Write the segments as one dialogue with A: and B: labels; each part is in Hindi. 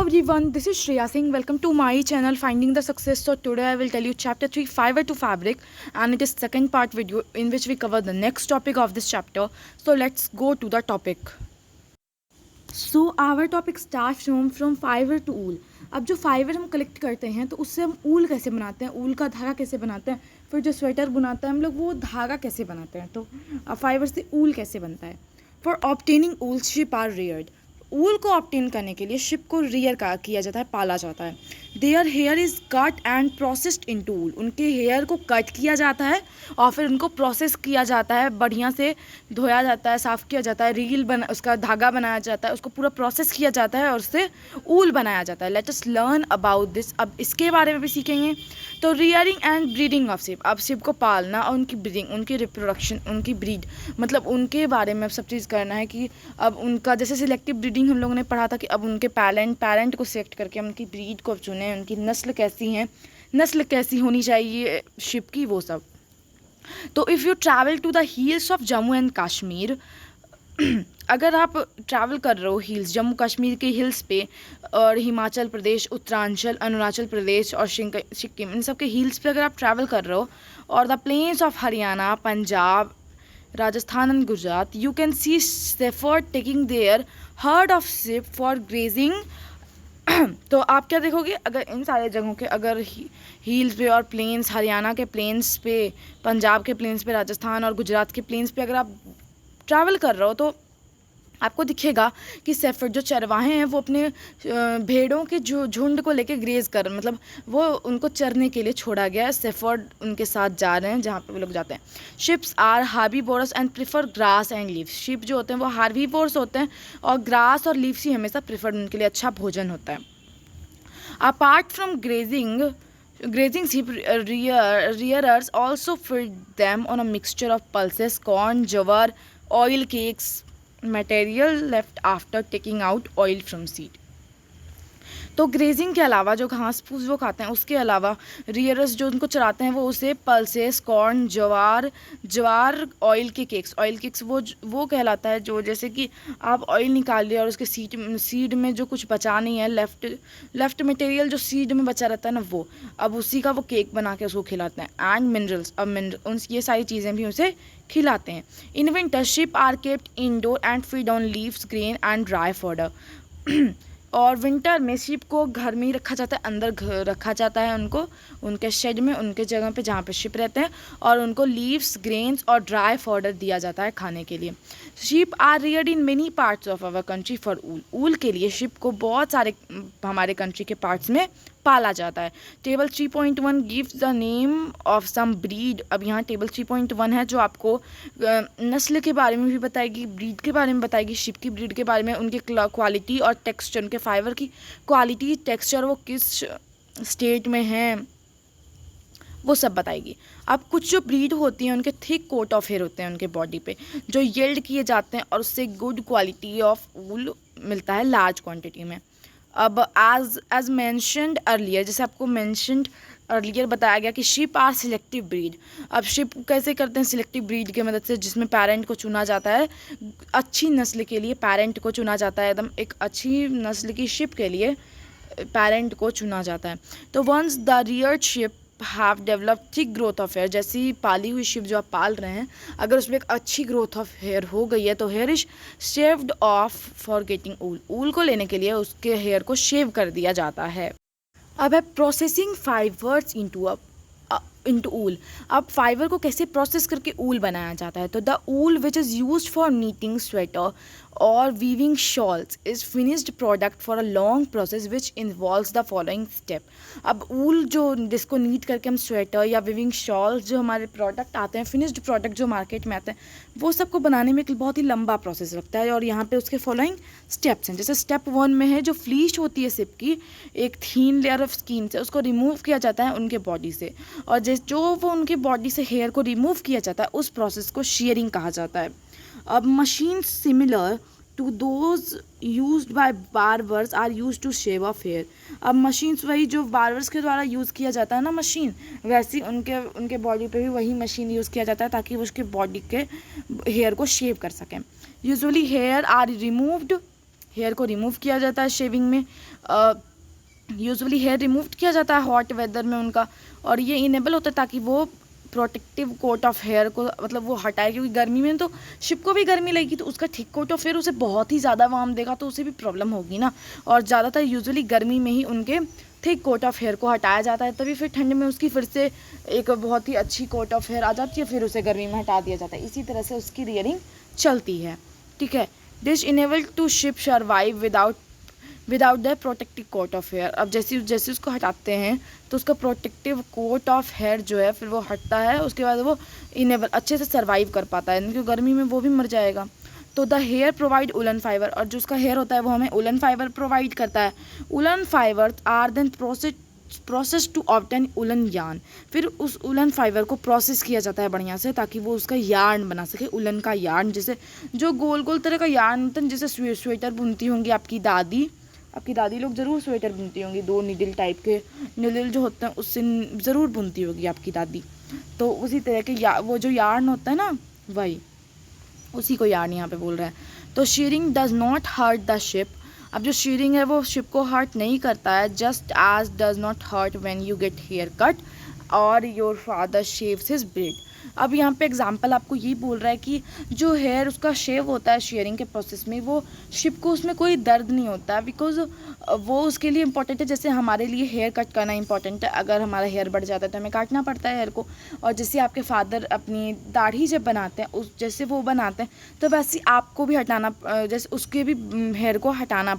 A: everyone, this is Shreya Singh. Welcome to my channel Finding the Success. So today I will tell you chapter 3 Fiverr to Fabric, and it is second part video in which we cover the next topic of this chapter. So let's go to the topic. So our topic starts from Fiverr to wool. अब जो फाइबर हम कलेक्ट करते हैं तो उससे हम ऊल कैसे बनाते हैं, ऊल का धागा कैसे बनाते हैं, फिर जो स्वेटर बुनाते हैं हम लोग वो धागा कैसे बनाते हैं, तो फाइबर से ऊल कैसे बनता है. For obtaining wool sheep are reared. Wool को ऑब्टेन करने के लिए शिप को रियर का किया जाता है, पाला जाता है. Their hair is cut and processed into wool. उनके हेयर को कट किया जाता है और फिर उनको प्रोसेस किया जाता है, बढ़िया से धोया जाता है, साफ़ किया जाता है, रील बना उसका धागा बनाया जाता है, उसको पूरा प्रोसेस किया जाता है और उससे ऊल बनाया जाता है. Let us learn about this. अब इसके बारे में भी सीखेंगे. तो rearing and breeding of ship. अब शिप को पालना और उनकी ब्रीडिंग, उनकी रिप्रोडक्शन, उनकी ब्रीड, मतलब उनके बारे में अब सब चीज़ करना है कि अब उनका जैसे सिलेक्टिव ब्रीडिंग हम लोगों ने पढ़ा था कि अब उनके पैरेंट को सिलेक्ट करके हम उनकी ब्रीड को चुनें, उनकी नस्ल कैसी है, नस्ल कैसी होनी चाहिए शिप की, वो सब. तो if you travel to the hills of Jammu and Kashmir, अगर आप ट्रैवल कर रहे हो हिल्स, जम्मू कश्मीर के हिल्स पे, और हिमाचल प्रदेश, उत्तरांचल, अरुणाचल प्रदेश और सिक्किम, इन सब के हिल्स पे अगर आप ट्रैवल कर रहे हो, और the plains of Haryana, Punjab, Rajasthan and Gujarat, you can see shepherd taking their herd of sheep for grazing. तो आप क्या देखोगे, अगर इन सारे जगहों के, अगर हिल्स पे और प्लेन्स, हरियाणा के प्लेन्स पे, पंजाब के प्लेन्स पे, राजस्थान और गुजरात के प्लेन्स पे अगर आप ट्रैवल कर रहे हो तो आपको दिखेगा कि शेफर्ड जो चरवाहे हैं वो अपने भेड़ों के जो झुंड को लेके ग्रेज कर, मतलब वो उनको चरने के लिए छोड़ा गया है. शेफर्ड उनके साथ जा रहे हैं जहाँ पे वो लोग जाते हैं. Sheep are herbivorous and prefer grass and leaves. Sheep जो होते हैं वो हार्बीवोरस होते हैं और ग्रास और लीव्स ही हमेशा प्रिफर्ड उनके लिए अच्छा भोजन होता है. Apart from grazing ship rearers also feed them on a mixture of pulses, corn, jowar, oil cakes, material left after taking out oil from seed. तो ग्रेजिंग के अलावा जो घास फूस वो खाते हैं, उसके अलावा रियरस जो उनको चराते हैं वो उसे पल्सेस, कॉर्न, ज्वार, ऑयल केक्स वो कहलाता है. जो जैसे कि आप ऑयल निकाल लिया और उसके सीड में जो कुछ बचा नहीं है, लेफ्ट मटेरियल जो सीड में बचा रहता है ना, वो अब उसी का वो केक बना के उसको खिलाते हैं. एंड मिनरल्स, अब ये सारी चीज़ें भी उसे खिलाते हैं. In winter sheep are kept indoor and feed on leaves, grain and dry fodder. और विंटर में शिप को घर में ही रखा जाता है, अंदर रखा जाता है उनको, उनके शेड में, उनके जगह पे जहाँ पे शिप रहते हैं, और उनको लीव्स, ग्रेन्स और ड्राई फॉडर दिया जाता है खाने के लिए. Sheep are reared in many parts of our country for wool. Wool के लिए शिप को बहुत सारे हमारे कंट्री के पार्ट्स में पाला जाता है. Table 3.1 gives the name of some breed. अब यहाँ टेबल 3.1 है जो आपको नस्ल के बारे में भी बताएगी, ब्रीड के बारे में बताएगी, शिप की ब्रीड के बारे में, उनकी क्वालिटी और टेक्सचर, उनके फाइबर की क्वालिटी, टेक्सचर, वो किस स्टेट में हैं, वो सब बताएगी. अब कुछ जो ब्रीड होती हैं उनके थिक कोट ऑफ हेयर होते हैं उनके बॉडी पे, जो येल्ड किए जाते हैं और उससे गुड क्वालिटी ऑफ वूल मिलता है लार्ज क्वांटिटी में. अब एज मैंशनड अर्लियर, जैसे आपको मैंशनड अर्लियर बताया गया कि शिप आर सिलेक्टिव ब्रीड. अब शिप कैसे करते हैं सिलेक्टिव ब्रीड की मदद से, जिसमें पेरेंट को चुना जाता है, अच्छी नस्ल के लिए पेरेंट को चुना जाता है, एकदम एक अच्छी नस्ल की शिप के लिए पेरेंट को चुना जाता है. तो once the reared sheep have develop thick growth of hair, जैसी पाली हुई शिप जो आप पाल रहे हैं, अगर उसमें एक अच्छी ग्रोथ ऑफ हेयर हो गई है तो hair is shaved off for getting wool. Wool को लेने के लिए उसके हेयर को शेव कर दिया जाता है. अब है प्रोसेसिंग फाइबर्स इनटू ऊल. अब फाइबर को कैसे प्रोसेस करके ऊल बनाया जाता है. तो the wool which is used for knitting sweater और weaving shawls is finished product for a long process which involves the following step. अब ऊल जो जिसको नीट करके हम स्वेटर या वीविंग शॉल्स जो हमारे प्रोडक्ट आते हैं, फिनिश्ड प्रोडक्ट जो मार्केट में आते हैं, वो सबको बनाने में एक बहुत ही लंबा प्रोसेस लगता है. और यहाँ पे उसके फॉलोइंग स्टेप्स हैं. जैसे स्टेप 1 में है जो फ्लीच होती है शिप की, एक थीन लेयर ऑफ स्किन से उसको रिमूव किया जाता है उनके बॉडी से, और जो वो उनके बॉडी से हेयर को रिमूव किया जाता है उस प्रोसेस को शीयरिंग कहा जाता है. अब machine similar to those used by barbers are used to shave off hair. अब मशीन्स वही जो बार्बर्स के द्वारा यूज़ किया जाता है ना मशीन, वैसी उनके बॉडी पे भी वही मशीन यूज़ किया जाता है ताकि वो उसके बॉडी के हेयर को शेव कर सकें. Usually hair are removed hair को रिमूव किया जाता है शेविंग में। यूजुअली हेयर रिमूव किया जाता है हॉट वेदर में उनका, और ये इनेबल होता है ताकि वो प्रोटेक्टिव कोट ऑफ हेयर को मतलब वो हटाए, क्योंकि गर्मी में तो शिप को भी गर्मी लगेगी, तो उसका थिक कोट ऑफ हेयर उसे बहुत ही ज़्यादा वार्म देगा, तो उसे भी प्रॉब्लम होगी ना। और ज़्यादातर यूजुअली गर्मी में ही उनके थिक कोट ऑफ हेयर को हटाया जाता है, तभी फिर ठंड में उसकी फिर से एक बहुत ही अच्छी कोट ऑफ हेयर आ जाती है, फिर उसे गर्मी में हटा दिया जाता है। इसी तरह से उसकी रियरिंग चलती है, ठीक है। This enable to sheep survive without the protective coat of hair. अब जैसे जैसे उसको हटाते हैं तो उसका प्रोटेक्टिव कोट ऑफ हेयर जो है फिर वो हटता है, उसके बाद वो इनेबल अच्छे से सर्वाइव कर पाता है, क्योंकि गर्मी में वो भी मर जाएगा। तो the hair provide woollen fibre, और जो उसका हेयर होता है वो हमें उलन फाइबर प्रोवाइड करता है। Woollen fibre are then process to obtain woollen yarn. फिर उस उलन फाइबर को प्रोसेस किया जाता है बढ़िया से, ताकि वो उसका यार्न बना सके, उलन का यार्न। जैसे जो गोल गोल तरह का यार्न होता है, जैसे स्वेटर बुनती होंगी आपकी दादी लोग ज़रूर स्वेटर बुनती होंगी, 2 नीडल टाइप के नीडल जो होते हैं उससे ज़रूर बुनती होगी आपकी दादी। तो उसी तरह के वो जो यार्न होता है ना, वही उसी को यार्न यहाँ पे बोल रहा है। तो shearing does not hurt the sheep. अब जो शीयरिंग है वो शिप को हर्ट नहीं करता है, just as does not hurt when you get hair cut और your father shaves his beard. अब यहाँ पे एग्जांपल आपको ये बोल रहा है कि जो हेयर उसका शेव होता है शेयरिंग के प्रोसेस में, वो शिप को उसमें कोई दर्द नहीं होता है, बिकॉज वो उसके लिए इम्पॉर्टेंट है। जैसे हमारे लिए हेयर कट करना इंपॉर्टेंट है, अगर हमारा हेयर बढ़ जाता है तो हमें काटना पड़ता है हेयर को। और जैसे आपके फादर अपनी दाढ़ी जब बनाते हैं उस जैसे वो बनाते हैं, तो वैसे आपको भी हटाना जैसे उसके भी हेयर को हटाना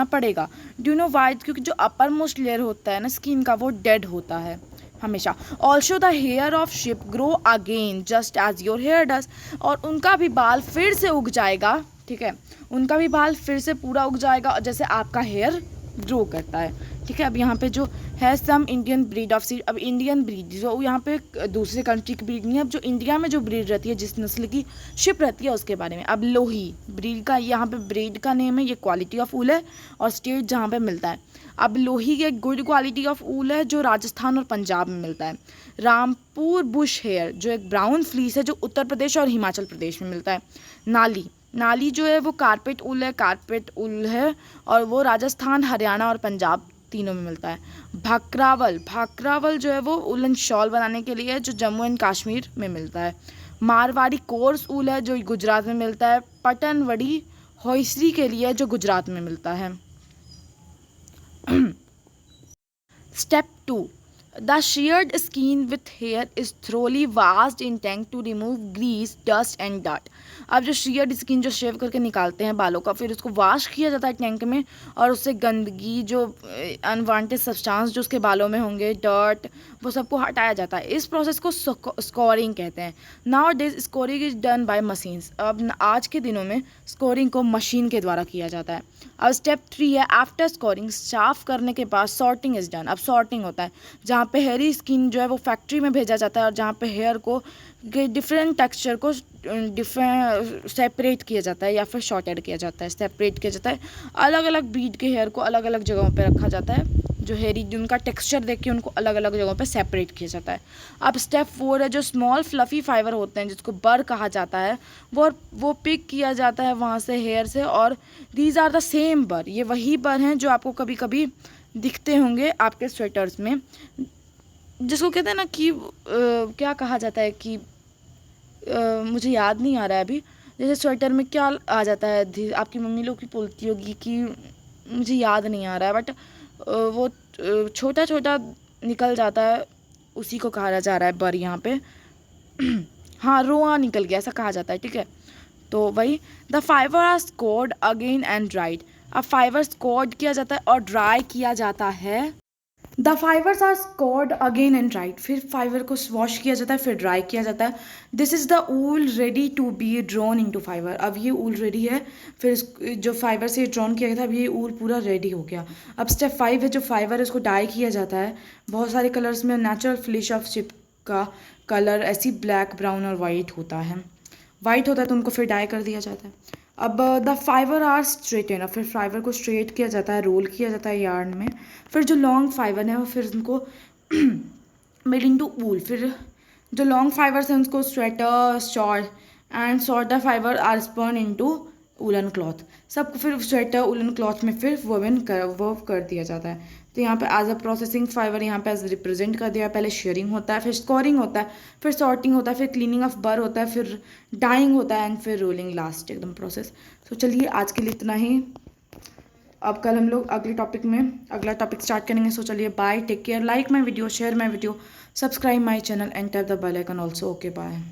A: पड़ेगा। Do know why? क्योंकि जो अपर मोस्ट लेयर होता है ना स्किन का, वो डेड होता है हमेशा। Also the hair of sheep grow again just as your hair does. और उनका भी बाल फिर से उग जाएगा, ठीक है, उनका भी बाल फिर से पूरा उग जाएगा जैसे आपका हेयर ग्रो करता है, ठीक है। अब यहाँ पे जो है some Indian breed of sheep. अब इंडियन ब्रीड जो यहाँ पे दूसरे कंट्री की ब्रीड नहीं है, अब जो इंडिया में जो ब्रीड रहती है, जिस नस्ल की शिप रहती है उसके बारे में। अब लोही ब्रीड का यहाँ पे ब्रीड का नेम है, ये क्वालिटी ऑफ ऊल है और स्टेट जहाँ पे मिलता है। अब लोही के गुड क्वालिटी ऑफ ऊल है जो राजस्थान और पंजाब में मिलता है। रामपुर बुश हेयर जो एक ब्राउन फ्लीस है जो उत्तर प्रदेश और हिमाचल प्रदेश में मिलता है। नाली जो है वो कारपेट ऊल है और वो राजस्थान, हरियाणा और पंजाब तीनों में मिलता है। भाकरावल जो है वो उलन शॉल बनाने के लिए है जो जम्मू एंड कश्मीर में मिलता है। मारवाड़ी कोर्स ऊल है जो गुजरात में मिलता है। पटनवड़ी होइसरी के लिए जो गुजरात में मिलता है। Step 2. The sheared skin with hair is thoroughly washed in tank to remove grease, dust and dirt. अब जो sheared skin जो शेव करके निकालते हैं बालों का, फिर उसको वॉश किया जाता है टैंक में, और उससे गंदगी जो अनवांटेड सब्सटेंस जो उसके बालों में होंगे, डर्ट, वो सबको हटाया जाता है। इस प्रोसेस को स्कोरिंग कहते हैं। Now days scoring is done by machines. अब आज के दिनों में स्कोरिंग को मशीन के द्वारा किया जाता है। अब स्टेप 3 है आफ्टर स्कोरिंग, साफ करने के बाद सॉर्टिंग इज डन। अब सॉर्टिंग होता है जहाँ पे हेयरी स्किन जो है वो फैक्ट्री में भेजा जाता है, और जहाँ पे हेयर को डिफरेंट टेक्सचर को सेपरेट किया जाता है या फिर शॉर्टेड किया जाता है, सेपरेट किया जाता है। अलग अलग ब्रीड के हेयर को अलग अलग जगहों पे रखा जाता है, जो हेयरी जिनका टेक्सचर देख के उनको अलग अलग जगहों पे सेपरेट किया जाता है। अब स्टेप 4 है जो स्मॉल फ्लफ़ी फाइबर होते हैं जिसको बर कहा जाता है, वो पिक किया जाता है वहाँ से हेयर से, और दीज आर द सेम बर। ये वही बर हैं जो आपको कभी कभी दिखते होंगे आपके स्वेटर्स में, जिसको कहते हैं ना कि क्या कहा जाता है कि मुझे याद नहीं आ रहा है अभी। जैसे स्वेटर में क्या आ जाता है, आपकी मम्मी लोग की बोलती होगी कि मुझे याद नहीं आ रहा है, बट वो छोटा छोटा निकल जाता है, उसी को कहा जा रहा है बर यहाँ पे। हाँ, रोआ निकल गया ऐसा कहा जाता है, ठीक है। तो वही the fibre are scoured again and dried. अब फाइबर स्कोर्ड किया जाता है और ड्राई किया जाता है। The fibres are scoured again and dried. फिर फाइबर को वॉश किया जाता है, फिर ड्राई किया जाता है। This is the wool ready to be drawn into fibre. अब ये ऊल रेडी है, फिर जो फाइबर से ड्रॉन किया गया था, अब ये ऊल पूरा रेडी हो गया। अब स्टेप 5 है जो फाइबर है उसको डाई किया जाता है बहुत सारे कलर्स में। नेचुरल फ्लिश ऑफ शिप का कलर ऐसी ब्लैक, ब्राउन और वाइट होता है। वाइट होता है तो उनको फिर डाई कर दिया जाता है। अब द फाइबर आर स्ट्रेटेन, फिर फाइबर को स्ट्रेट किया जाता है, रोल किया जाता है यार्न में। फिर जो लॉन्ग फाइबर है वो फिर उनको मेड इनटू वूल। फिर जो लॉन्ग फाइबर्स हैं उनको sweater, short and shorter fibre are spun into woollen cloth, सबको फिर स्वेटर उलन क्लॉथ में फिर वर्व कर दिया जाता है। तो यहाँ पे एज अ प्रोसेसिंग फाइबर यहाँ पे एज रिप्रेजेंट कर दिया। पहले शेयरिंग होता है, फिर स्कोरिंग होता है, फिर सॉर्टिंग होता है, फिर क्लीनिंग ऑफ बर होता है, फिर डाइंग होता है एंड फिर रोलिंग लास्ट एकदम प्रोसेस। तो चलिए आज के लिए इतना ही। अब कल हम लोग अगला टॉपिक स्टार्ट करेंगे। सो चलिए bye, take care, like my video, share my video, subscribe my channel and tap the bell icon also. Okay bye.